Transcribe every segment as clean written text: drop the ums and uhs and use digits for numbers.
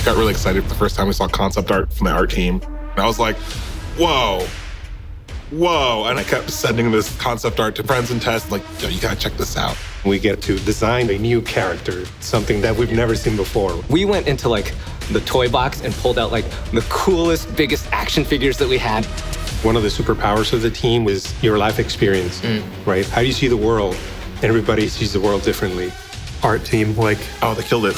got really excited the first time we saw concept art from the art team. And I was like, whoa. And I kept sending this concept art to friends and tests, like, yo, you gotta check this out. We get to design a new character, something that we've never seen before. We went into like the toy box and pulled out like the coolest, biggest action figures that we had. One of the superpowers of the team is your life experience, right? How do you see the world? Everybody sees the world differently. Art team, like, Oh, they killed it.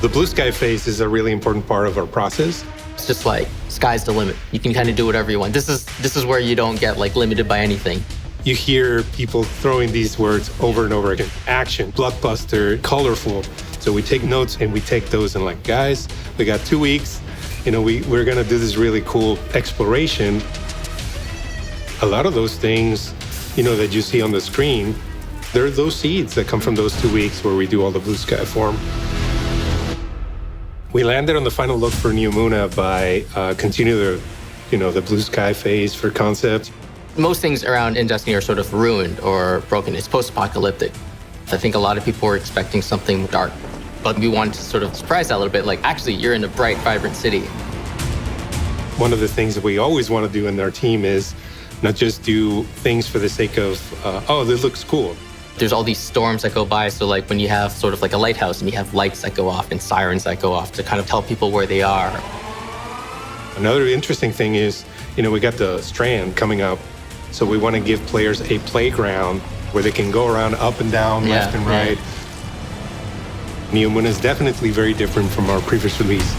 the blue sky phase is a really important part of our process. It's just like, sky's the limit. You can kind of do whatever you want. This is where you don't get like limited by anything. You hear people throwing these words over and over again. Action, blockbuster, colorful. So we take notes and we take those and like, guys, we got 2 weeks. You know, we're gonna do this really cool exploration. A lot of those things, you know, that you see on the screen, they're those seeds that come from those 2 weeks where we do all the blue sky form. We landed on the final look for New Muna by continue the blue sky phase for concept. Most things around in Destiny are sort of ruined or broken. It's post-apocalyptic. I think a lot of people were expecting something dark, but we wanted to sort of surprise that a little bit. Like, actually, you're in a bright, vibrant city. One of the things that we always want to do in our team is not just do things for the sake of, oh, this looks cool. There's all these storms that go by. So like when you have sort of like a lighthouse and you have lights that go off and sirens that go off to kind of tell people where they are. Another interesting thing is, you know, we got the Strand coming up. So we want to give players a playground where they can go around up and down, left and right. New Moon is definitely very different from our previous release.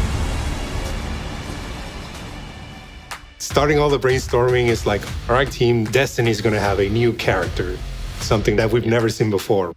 Starting all the brainstorming is like, all right, team, Destiny is going to have a new character, something that we've never seen before.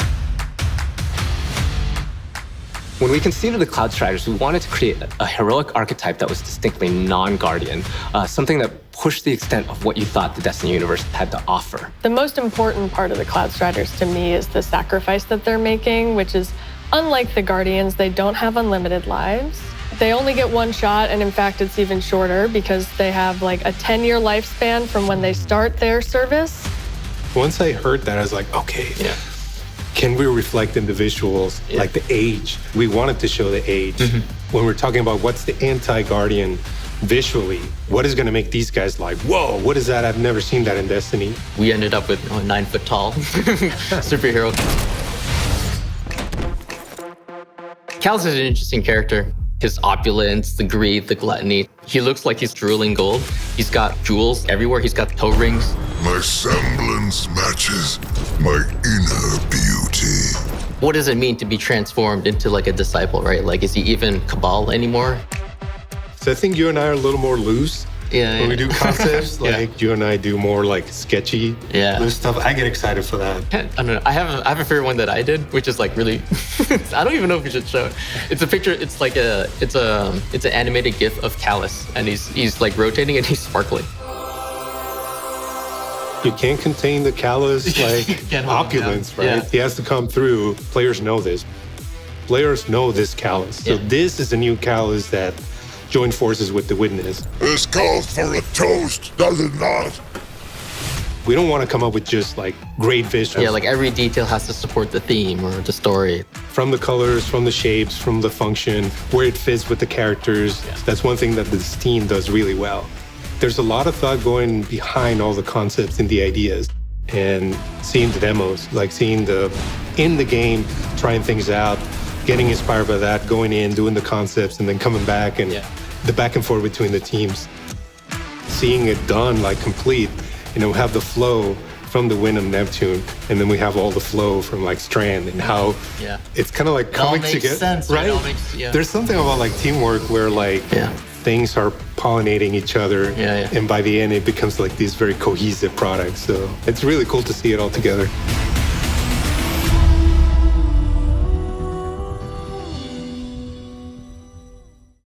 When we conceived of the Cloud Striders, we wanted to create a heroic archetype that was distinctly non-Guardian, something that pushed the extent of what you thought the Destiny universe had to offer. The most important part of the Cloud Striders to me is the sacrifice that they're making, which is unlike the Guardians, they don't have unlimited lives. They only get one shot, and in fact, it's even shorter because they have like a 10-year lifespan from when they start their service. Once I heard that, I was like, okay, can we reflect in the visuals, like the age? We wanted to show the age. When we're talking about what's the anti-Guardian visually, what is going to make these guys like, whoa, what is that? I've never seen that in Destiny. We ended up with a 9-foot-tall superhero. Callus is an interesting character. His opulence, the greed, the gluttony. He looks like he's drooling gold. He's got jewels everywhere. He's got toe rings. My semblance matches my inner beauty. What does it mean to be transformed into like a disciple, right? Like, is he even Cabal anymore? So I think you and I are a little more loose. When we do concepts, like you and I do more like sketchy loose stuff. I get excited for that. I don't know. I have a favorite one that I did, which is like really, I don't even know if we should show it. It's a picture, it's like it's an animated GIF of Callus, and he's like rotating and he's sparkling. You can't contain the Callus like opulence, right? Yeah. He has to come through. Players know this. Players know this Callus. So this is a new Callus that joined forces with the Witness. This calls for a toast, does it not? We don't want to come up with just like great visuals. Yeah, like every detail has to support the theme or the story. From the colors, from the shapes, from the function, where it fits with the characters. That's one thing that this team does really well. There's a lot of thought going behind all the concepts and the ideas, and seeing the demos, like seeing in the game, trying things out, getting inspired by that, going in, doing the concepts, and then coming back, and the back and forth between the teams. Seeing it done, like complete, you know, have the flow from the Wind of Neptune, and then we have all the flow from like Strand, and how it's kind of like coming together, sense, right? There's something about like teamwork where like things are pollinating each other, and by the end it becomes like these very cohesive products. So it's really cool to see it all together.